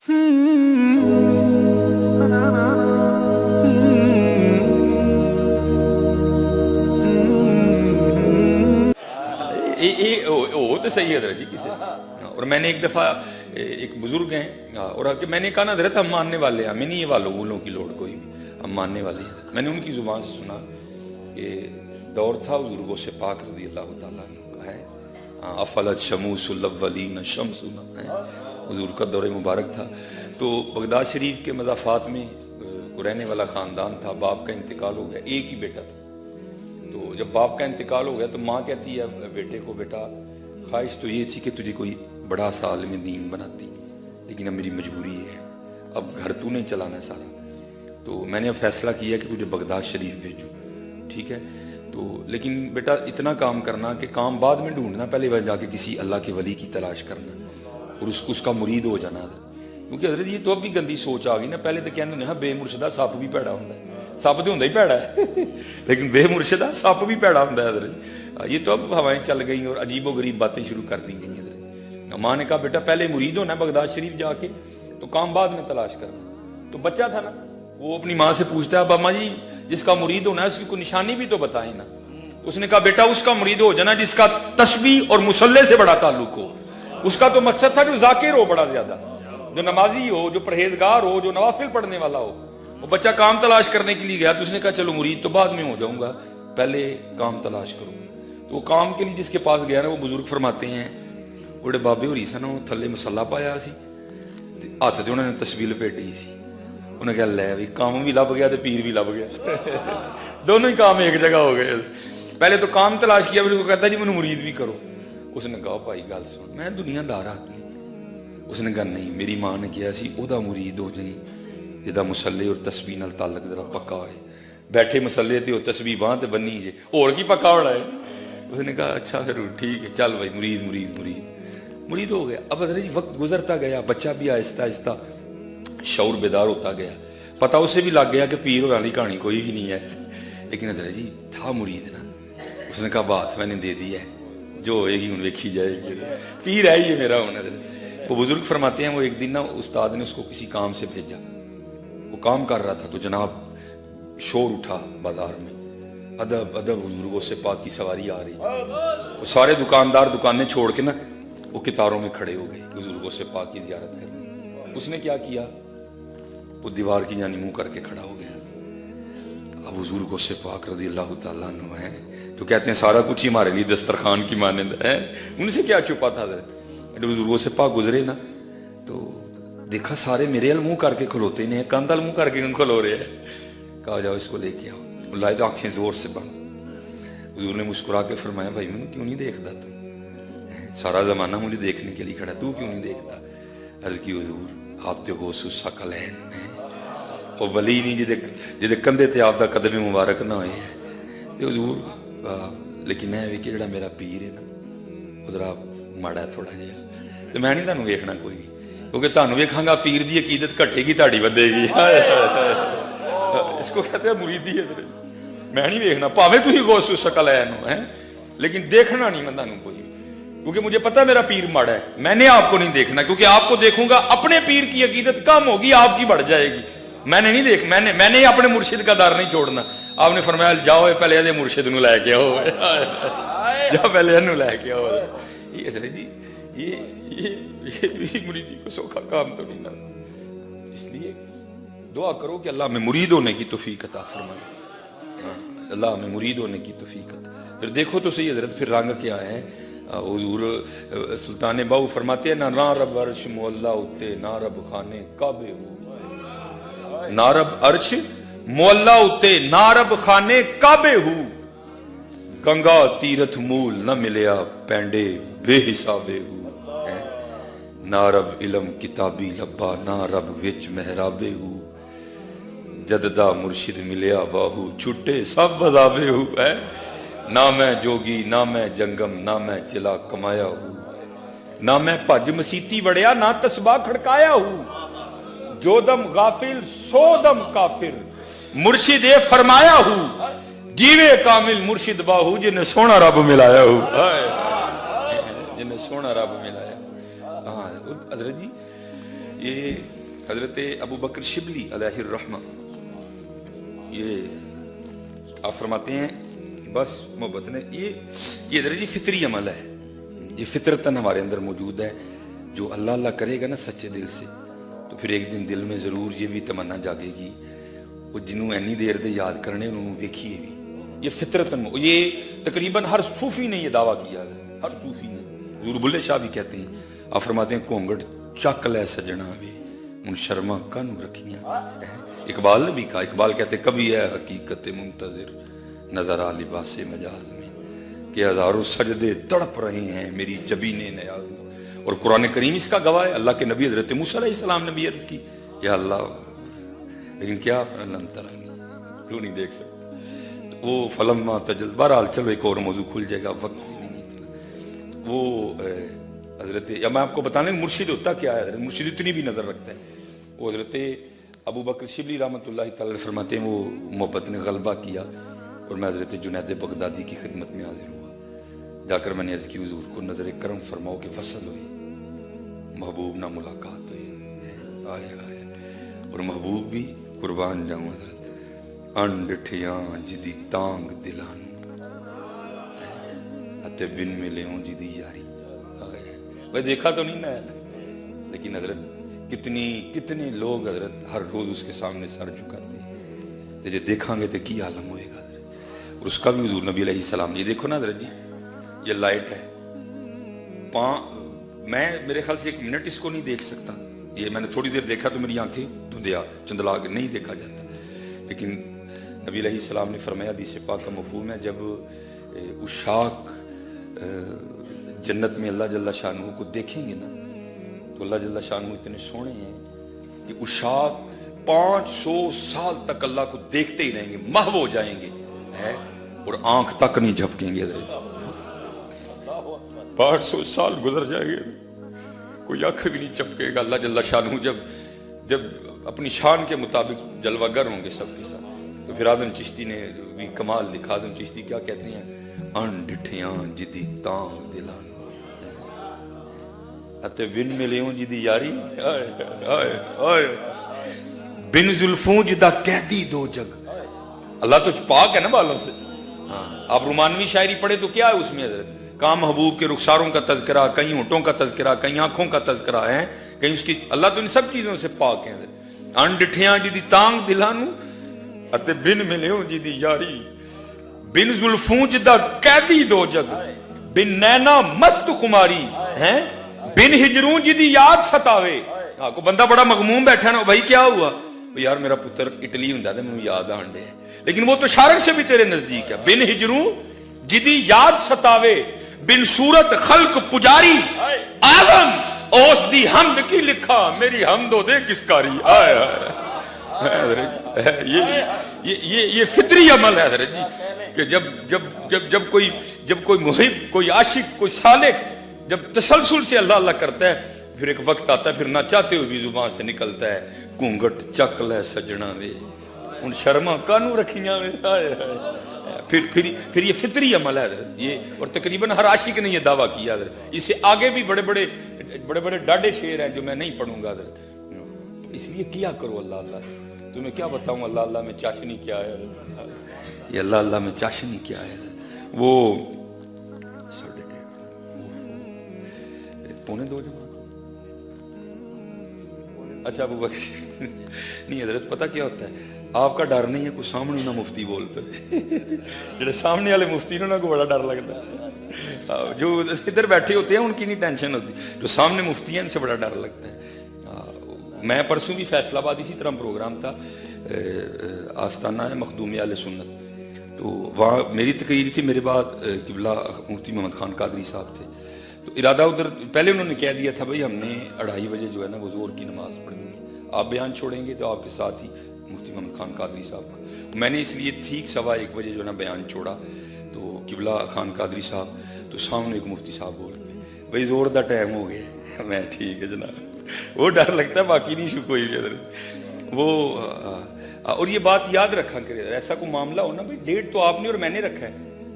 تو صحیح حضرت جی کسی اور میں نے ایک دفعہ ایک بزرگ ہیں اور میں نے کہا نا حضرت ہم ماننے والے ہیں، ہمیں نہیں یہ والوں کی لوڑ کوئی بھی، ہم ماننے والے ہیں۔ میں نے ان کی زبان سے سنا کہ دور تھا بزرگوں سے پاک رضی اللہ تعالیٰ عنہ ہے، افلت شموس الاولین شمسنا ہے، حضور کا دور مبارک تھا۔ تو بغداد شریف کے مضافات میں رہنے والا خاندان تھا، باپ کا انتقال ہو گیا، ایک ہی بیٹا تھا۔ تو جب باپ کا انتقال ہو گیا تو ماں کہتی ہے بیٹے کو، بیٹا خواہش تو یہ تھی کہ تجھے کوئی بڑا سا عالم دین بناتی، لیکن اب میری مجبوری ہے، اب گھر تو نہیں چلانا سارا، تو میں نے اب فیصلہ کیا کہ تجھے بغداد شریف بھیجو، ٹھیک ہے؟ تو لیکن بیٹا اتنا کام کرنا کہ کام بعد میں ڈھونڈنا، پہلے جا کے کسی اللہ کے ولی کی تلاش کرنا اور اس کا مرید ہو جانا۔ کیونکہ حضرت یہ تو اب بھی گندی سوچ آ گئی نا، پہلے تو کہنے ہاں بے مرشدہ سپ بھی پیڑا ہوتا ہے، سپ تو ہوتا ہی پیڑا ہے لیکن بے مرشدہ سپ بھی پیڑا ہوتا ہے حضرت۔ یہ تو اب ہوائیں چل گئیں اور عجیب و غریب باتیں شروع کر دی گئی حضرت۔ ماں نے کہا بیٹا پہلے مرید ہونا بغداد شریف جا کے، تو کام بعد میں تلاش کرنا۔ تو بچہ تھا نا، وہ اپنی ماں سے پوچھتا ہے اب اماں جی جس کا مرید ہونا ہے اس کی کوئی نشانی بھی تو بتائیں نا۔ اس نے کہا بیٹا اس کا مرید ہو جانا جس کا تسبیح اور مصلی سے بڑا تعلق ہو، اس کا تو مقصد تھا جو ذاکر ہو بڑا زیادہ، جو نمازی ہو، جو پرہیزگار ہو، جو نوافل پڑھنے والا ہو۔ وہ بچہ کام تلاش کرنے کے لیے گیا تو اس نے کہا چلو مرید تو بعد میں ہو جاؤں گا، پہلے کام تلاش کروں۔ تو وہ کام کے لیے جس کے پاس گیا نا، وہ بزرگ فرماتے ہیں بڑے بابے ہو رہی سن، وہ تھلے مسلا پایا سی، ہاتھ سے انہوں نے تسبیح لپیٹی سی۔ انہیں کہا لے بھی کام بھی لب گیا تو پیر بھی لب گیا دونوں ہی کام ایک جگہ ہو گئے۔ پہلے تو کام تلاش کیا، پھر وہ کہتا جی مجھے مرید بھی کرو۔ اس نے کہا بھائی گل سن، میں دنیا دار آدمی۔ اس نے کہا نہیں، میری ماں نے کیا سی او دا مرید ہو جائیں جدا مسلے اور تسبیح نال تعلق ذرا پکا ہوئے، بیٹھے مسلے تے اور تسبیح باں تے بنی جے، اور کی پکا ہونا ہے۔ اس نے کہا اچھا ضرور ٹھیک ہے، چل بھائی مرید مرید مرید مرید ہو گیا۔ اب حضرت جی وقت گزرتا گیا، بچہ بھی آہستہ آہستہ شعور بیدار ہوتا گیا، پتہ اسے بھی لگ گیا کہ پیر ہونے والی کہانی کوئی بھی نہیں ہے، لیکن حضرت جی تھا مرید نا۔ اس نے کہا بات میں نے دے دی ہے، جو ہوئے گی ان ویکھی جائے گی، پیر ہے یہ میرا ہونا۔ وہ بزرگ فرماتے ہیں وہ ایک دن نا استاد نے اس کو کسی کام سے بھیجا، وہ کام کر رہا تھا تو جناب شور اٹھا بازار میں، ادب ادب بزرگوں سے پاک کی سواری آ رہی ہے۔ وہ سارے دکاندار دکانیں چھوڑ کے نا وہ کتاروں میں کھڑے ہو گئے بزرگوں سے پاک کی زیارت کرنے۔ اس نے کیا کیا، وہ دیوار کی جانی منہ کر کے کھڑا ہو گیا۔ اب بزرگوں سے پاک رضی اللہ تعالیٰ عنہ ہے تو کہتے ہیں سارا کچھ ہی ہمارے لیے دسترخوان کی مانند ہے، ان سے کیا چھپا تھا حضرت۔ بزرگوں سے پاک گزرے نا تو دیکھا سارے میرے منہ کر کے کھلوتے نہیں، کاندل منہ کر کے کھلو رہے ہیں۔ کہا جاؤ اس کو لے کے آؤ، لائے تو آنکھیں زور سے بند۔ حضور نے مسکرا کے فرمایا بھائی میں کیوں نہیں دیکھتا، تو سارا زمانہ مجھے دیکھنے کے لیے کھڑا، تو کیوں نہیں دیکھتا؟ عرض کی حضور آپ تو غوث الثقلین ہیں، اور ولی نہیں جدے کندھے تے آپ دا قدم مبارک نہ ہوئے تے حضور، لیکن ہے کہ جڑا میرا پیر ہے نا ادھر ماڑا تھوڑا جہا، تو میں نہیں تانوں ویکھنا کوئی بھی، کیونکہ تانوں ویکھاں گا پیر دی عقیدت گھٹے گی تہاڈی ودے گی۔ اس کو کہتے ہیں مریدی ہے، میں نہیں ویکھنا پاویں تسی غوث الثقلین ہو، لیکن دیکھنا نہیں میں تانوں کوئی، کیونکہ مجھے پتا میرا پیر ماڑا ہے، میں نے آپ کو نہیں دیکھنا، کیونکہ آپ کو دیکھوں گا اپنے پیر کی عقیدت کم ہوگی، آپ کی بڑھ جائے گی۔ میں نے نہیں دیکھ میں نے اپنے مرشد کا در نہیں چھوڑنا۔ آپ نے فرمایا جاؤ پہلے یہ مرشد نو لے کے آؤ، جاؤ پہلے انہوں لے کے آؤ۔ یہ حضرت جی یہ مریدی کو سوکھا کام تو نہیں نا، اس لیے دعا کرو کہ اللہ میں مرید ہونے کی توفیق عطا فرمائے، اللہ میں مرید ہونے کی توفیق عطا۔ پھر دیکھو تو صحیح حضرت پھر رنگ کیا ہے۔ حضور سلطان باؤ فرماتے ہیں نہ رب عرش مولا اتے نہ رب خانے کعبے ہو، نہ رب عرش مولا اتے نہ رب خانے کعبے ہو، گنگا تیرتھ مول نہ ملیا پینڈے بے حسابے ہو، نہ رب علم کتابی لبا نہ رب وچ محرابے ہو، جددہ مرشد ملیا باہو چھٹے سب بذابے ہو، نہ میں جوگی نہ میں جنگم نہ میں چلا کمایا ہوں، نہ میں پج مسیتی وڑیا نہ تسباہ کھڑکایا ہوں، جو دم غافل سو دم کافر مرشد فرمایا ہوں، جیوے کامل مرشد باہو جنہیں سونا رب ملایا ہوں، جنہیں سونا رب ملایا۔ ہاں حضرت جی یہ حضرت ابو بکر شبلی علیہ الرحمہ یہ آپ فرماتے ہیں بس محبت نے یہ حضرت جی فطری عمل ہے، یہ فطرتاً ہمارے اندر موجود ہے. جو اللہ اللہ کرے گا نا سچے دل سے تو پھر ایک دن دل میں ضرور یہ بھی تمنا جاگے گی وہ جنہوں اینی دیر دے یاد کرنے انہوں دیکھیے بھی. یہ فطرتاً یہ تقریباً ہر صوفی نے یہ دعویٰ کیا ہے، ہر صوفی نے. حضور بلے شاہ بھی کہتے ہیں، آپ فرماتے ہیں کونگڑ چک لے سجنا بھی ان شرما کن رکھیاں. اقبال نے بھی کہا، اقبال کہتے کبھی ہے حقیقت منتظر نظر آ لباس مجاز میں کہ ہزاروں سجدے تڑپ رہے ہیں میری جبین نیاز میں. اور قرآن کریم اس کا گواہ ہے. اللہ کے نبی حضرت موسیٰ علیہ السلام نے بھی عرض کی یا اللہ، لیکن کیا لن ترانی، کیوں نہیں دیکھ سکتے. وہ فلما تجل، بہرحال چلو ایک اور موضوع کھل جائے گا، وقت بھی نہیں تھا. وہ حضرت، یا میں آپ کو بتانے مرشد ہوتا کیا ہے. حضرت مرشد اتنی بھی نظر رکھتا ہے. وہ حضرت ابو بکر شبلی رحمۃ اللہ تعالی فرماتے ہیں وہ محبت نے غلبہ کیا اور میں حضرت جنید بغدادی کی خدمت میں حاضر ہوا. جا کر میں نے عرض کی حضور کو نظر کرم فرماؤ کہ وصل ہوئی، محبوب نہ ملاقات ہوئی. آئے آئے اور محبوب بھی قربان جاؤں حضرت انڈٹھیاں جدی تانگ دلانو اتے بن ملے ہوں جدی یاری. بھائی دیکھا تو نہیں نا، لیکن حضرت کتنے لوگ حضرت ہر روز اس کے سامنے سر جھکاتے ہیں. جب دیکھاں گے تو کی عالم ہوئے گا حضرت. اور اس کا بھی حضور نبی علیہ السلام، یہ دیکھو نا حضرت جی، یہ لائٹ ہے، میں میرے خیال سے 1 منٹ اس کو نہیں دیکھ سکتا. یہ میں نے تھوڑی دیر دیکھا تو میری آنکھیں دھندیا چندلا کے نہیں دیکھا جاتا. لیکن نبی علیہ السلام نے فرمایا، حدیث پاک کا مفہوم ہے، جب عشاق جنت میں اللہ جل شانہ کو دیکھیں گے نا تو اللہ جل شانہ اتنے سونے ہیں کہ عشاق 500 سال تک اللہ کو دیکھتے ہی رہیں گے، محو ہو جائیں گے اور آنکھ تک نہیں جھپکیں گے. 500 سال گزر جائیں گے، کوئی آنکھ بھی نہیں چپکے گا. اللہ جل شانہ جب اپنی شان کے مطابق جلوہ گر ہوں گے سب کے ساتھ. تو پھر اعظم چشتی نے بھی کمال لکھا. اعظم چشتی کیا کہتے ہیں، انڈٹھیاں جدی تانگ دلان اتے بن ملیوں جدی یاری، بن زلفوں جدا قیدی دو جگ. اللہ تو پاک ہے نا بالوں سے. آپ رومانوی شاعری پڑھے تو کیا ہے اس میں حضرت، کہاں محبوب کے رخساروں کا تذکرہ، کہیں ہونٹوں کا تذکرہ، کہیں آنکھوں کا تذکرہ ہے، کہیں اس کی. اللہ تو ان سب چیزوں سے پاک ہے. انڈٹھیاں جدی تانگ دلانو اتے بن ملیوں جدی یاری، بن زلفوں جدا قیدی دو جگ، بن نینا مست خماری ہیں، بن ہجروں جدی یاد ستاوے. کو بندہ بڑا مغموم بیٹھا نا، بھائی کیا ہوا، یار میرا پتر اٹلی ہوں دے مجھے یاد آن دے، لیکن وہ تو شارک سے بھی تیرے نزدیک ہے. بن ہجروں جدی یاد ستاوے، بن صورت خلق پجاری، آدم اوس دی حمد کی لکھا، میری حمد ہو دے کس کاری. آئے یہ فطری عمل ہے حضرت جی کہ جب کوئی محب، کوئی عاشق، کوئی سالک جب تسلسل سے اللہ اللہ کرتا ہے، پھر ایک وقت آتا ہے پھر نہ چاہتے ہوئے بھی زبان سے نکلتا ہے، کونگٹ چک لے سجنا وے ان شرما کانو رکھیاں وے. پھر یہ فطری عمل ہے حضرت یہ. اور تقریباً ہر عاشق نے یہ دعویٰ کیا حضرت. اس سے آگے بھی بڑے بڑے ڈاڈے شعر ہیں جو میں نہیں پڑھوں گا حضرت. اس لیے کیا کرو اللہ اللہ. تمہیں کیا بتاؤں اللہ اللہ میں چاشنی کیا ہے، یہ اللہ اللہ میں چاشنی کیا ہے. وہ 1:45 اچھا ابو بکر نہیں حضرت پتہ کیا ہوتا ہے، آپ کا ڈر نہیں ہے کوئی سامنے نہ مفتی بول پہ. جڑے سامنے والے مفتی نے کو بڑا ڈر لگتا ہے، جو ادھر بیٹھے ہوتے ہیں ان کی نہیں ٹینشن ہوتی، جو سامنے مفتی ہیں ان سے بڑا ڈر لگتا ہے. میں پرسوں بھی فیصل آباد اسی طرح پروگرام تھا، آستانہ ہے مخدوم اہل سنت، تو وہاں میری تقریر تھی، میرے بعد قبلہ مفتی محمد خان قادری صاحب تھے. تو ارادہ ادھر پہلے انہوں نے کہہ دیا تھا بھائی ہم نے 2:30 بجے جو ہے نا وہ ظہر کی نماز پڑھنی ہے، آپ بیان چھوڑیں گے تو آپ کے ساتھ ہی مفتی محمد خان قادری صاحب کا. میں نے اس لیے ٹھیک 1:15 بجے جو ہے نا بیان چھوڑا، تو قبلہ خان قادری صاحب تو سامنے ایک مفتی صاحب بول پہ بھائی زور دا ٹائم ہو گیا. میں ٹھیک ہے جناب. وہ ڈر لگتا ہے، باقی نہیں شو کوئی بھی حضرت. وہ اور یہ بات یاد رکھا کرے، ایسا کوئی معاملہ ہو نا بھائی ڈیٹ تو آپ نے اور میں نے رکھا ہے،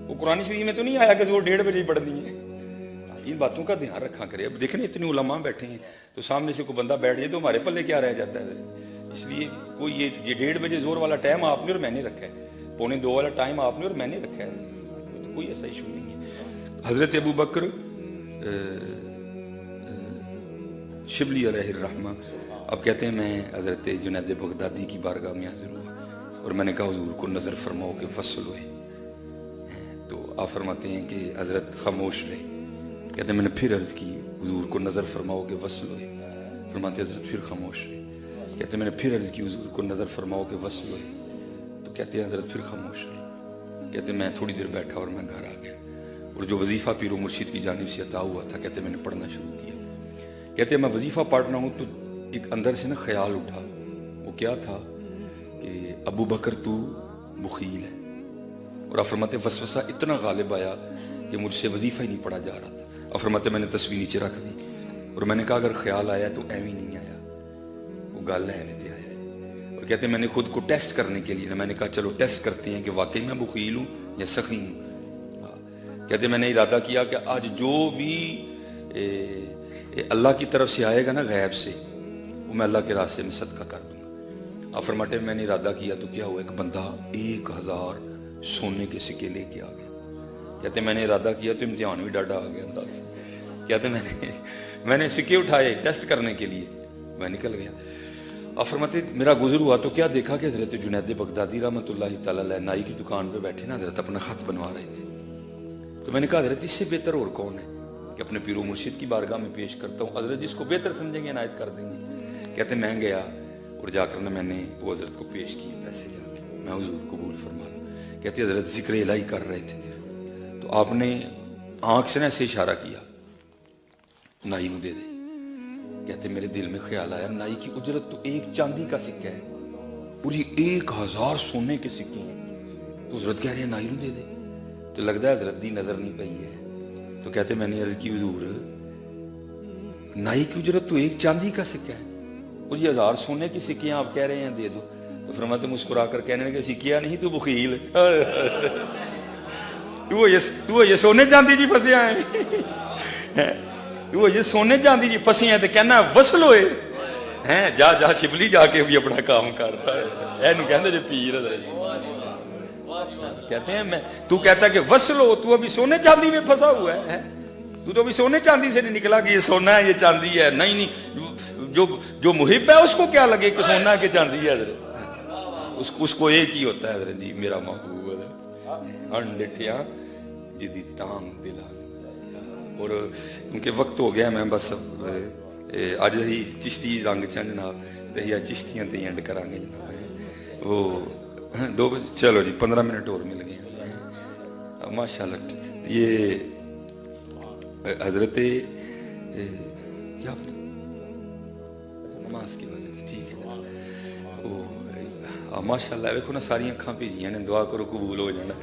وہ قرآن شریف میں تو نہیں آیا کہ زور 1:30 بجے پڑھنی ہے. ان باتوں کا دھیان رکھا کرے. اب دیکھیں اتنے علماء بیٹھے ہیں تو سامنے سے کوئی بندہ بیٹھ جائے تو ہمارے پلے کیا رہ جاتا ہے. اس لیے کوئی یہ 1:30 بجے زور والا ٹائم آپ نے اور میں نے رکھا ہے, 1:45 والا ٹائم آپ نے اور میں نے رکھا ہے, تو کوئی ایسا ایشو نہیں ہے. حضرت ابو بکر شبلی علیہ الرحمہ اب کہتے ہیں میں حضرت جنید بغدادی کی بارگاہ میں حاضر ہوا اور میں نے کہا حضور کو نظر فرماؤ کہ وصل ہوئے. تو آپ فرماتے ہیں کہ حضرت خاموش رہے. کہتے ہیں میں نے پھر عرض کی حضور کو نظر فرماؤ کہ وصل ہوئے. فرماتے حضرت پھر خاموش رہے. کہتے ہیں میں نے پھر عرض کی حضور کو نظر فرماؤ کہ وصل ہوئے. تو کہتے ہیں حضرت پھر خاموش رہے. کہتے ہیں میں تھوڑی دیر بیٹھا اور میں گھر آ گیا اور جو وظیفہ پیر و مرشد کی جانب سے عطا ہوا تھا کہتے ہیں میں نے پڑھنا شروع کیا. کہتے ہیں میں وظیفہ پڑھ رہا ہوں تو ایک اندر سے نا خیال اٹھا. وہ کیا تھا کہ ابو بکر تو بخیل ہے. اور آپ فرماتے وسوسہ اتنا غالب آیا کہ مجھ سے وظیفہ ہی نہیں پڑھا جا رہا تھا. آپ فرماتے میں نے تصویر نیچے رکھ دی اور میں نے کہا اگر خیال آیا تو ایویں نہیں آیا, وہ گل ہے ایویں تے آیا ہے. اور کہتے ہیں میں نے خود کو ٹیسٹ کرنے کے لیے میں نے کہا چلو ٹیسٹ کرتے ہیں کہ واقعی میں بخیل ہوں یا سخی ہوں. کہتے ہیں میں نے ارادہ کیا کہ آج جو بھی اللہ کی طرف سے آئے گا نا غیب سے وہ میں اللہ کے راستے میں صدقہ کر دوں گا. آپ فرماتے میں نے ارادہ کیا تو کیا ہوا, ایک بندہ 1000 سونے کے سکے لے کے آ گیا. کہتے ہیں میں نے ارادہ کیا تو امتحان بھی ڈاڈا آ گیا انداز. کہتے ہیں میں نے سکے اٹھائے ٹیسٹ کرنے کے لیے, میں نکل گیا. آپ فرماتے میرا گزر ہوا تو کیا دیکھا کہ حضرت جنید بغدادی رحمۃ اللہ تعالیٰ علیہ نائی کی دکان پہ بیٹھے نا حضرت اپنا خط بنوا رہے تھے. تو میں نے کہا حضرت اس سے بہتر اور کون ہے کہ اپنے پیر و مرشد کی بارگاہ میں پیش کرتا ہوں, حضرت جس کو بہتر سمجھیں گے عنایت کر دیں گے. کہتے میں گیا اور جا کر میں نے وہ حضرت کو پیش کیے پیسے جا کے, میں حضور قبول فرما لوں. کہتے حضرت ذکر الہی کر رہے تھے تو آپ نے آنکھ سے نہ ایسے اشارہ کیا نائی کو دے دے. کہتے میرے دل میں خیال آیا نائی کی اجرت تو 1 چاندی کا سکہ ہے اور یہ 1000 سونے کے سکے ہیں. تو حضرت کہہ رہے ہیں نائی کو دے دے. تو لگتا ہے حضرت دی نظر نہیں پئی ہے. تو کہتے میں نے عرض کی حضور نائی کی اجرت تو 1 چاندی کا سکہ ہے اور یہ 1000 سونے کی سکیاں آپ کہہ رہے ہیں دے دو. تو فرماتے مسکرا کر کہنے لگے سکیا نہیں تو بخیل تو یہ سونے چاندی جی پھنسے ہیں, تو یہ سونے چاندی جی پھنسے ہیں تو کہنا وصل ہوئے ہیں. جا جا شبلی جا کے بھی اپنا کام کرتا ہے اینو کہندے جو پیر کہتے ہیں میں تو کہتا ہے کہ وصل ہو, تو ابھی سونے چاندی میں پھنسا ہوا ہے. تو ابھی سونے چاندی سے نہیں نکلا کہ یہ سونا ہے یہ چاندی ہے. نہیں جو محب ہے اس کو کیا لگے کہ سونا ہے کہ چاندی ہے حضرت, اس کو ایک ہی ہوتا ہے حضرت جی میرا محبوب ہے انڈٹھیاں جدی تانگ دلا. اور کیونکہ وقت ہو گیا میں بس اج ہی چشتی رنگ چن جناب تے یا چشتیاں تے اینڈ کران گے جناب. وہ 2 چلو جی 15 منٹ اور مل گئے ماشاءاللہ. یہ حضرت کیا نماز کی وجہ سے ٹھیک ہے ماشاءاللہ. دیکھو نا ساری اکھاں بھیجیاں نے, دعا کرو قبول ہو جانا,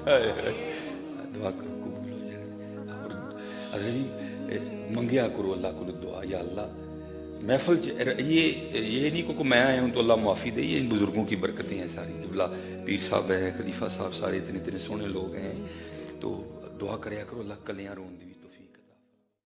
دعا کرو قبول ہو جانا. اور حضرت جی منگیا کرو اللہ کو دعا, یا اللہ محفل یہ نہیں کہ میں آیا ہوں تو اللہ معافی دے. یہ ان بزرگوں کی برکتیں ہیں ساری. قبلہ پیر صاحب ہیں, خلیفہ صاحب, سارے اتنے سونے لوگ ہیں, تو دعا کریا کرو اللہ کلیاں رون دی.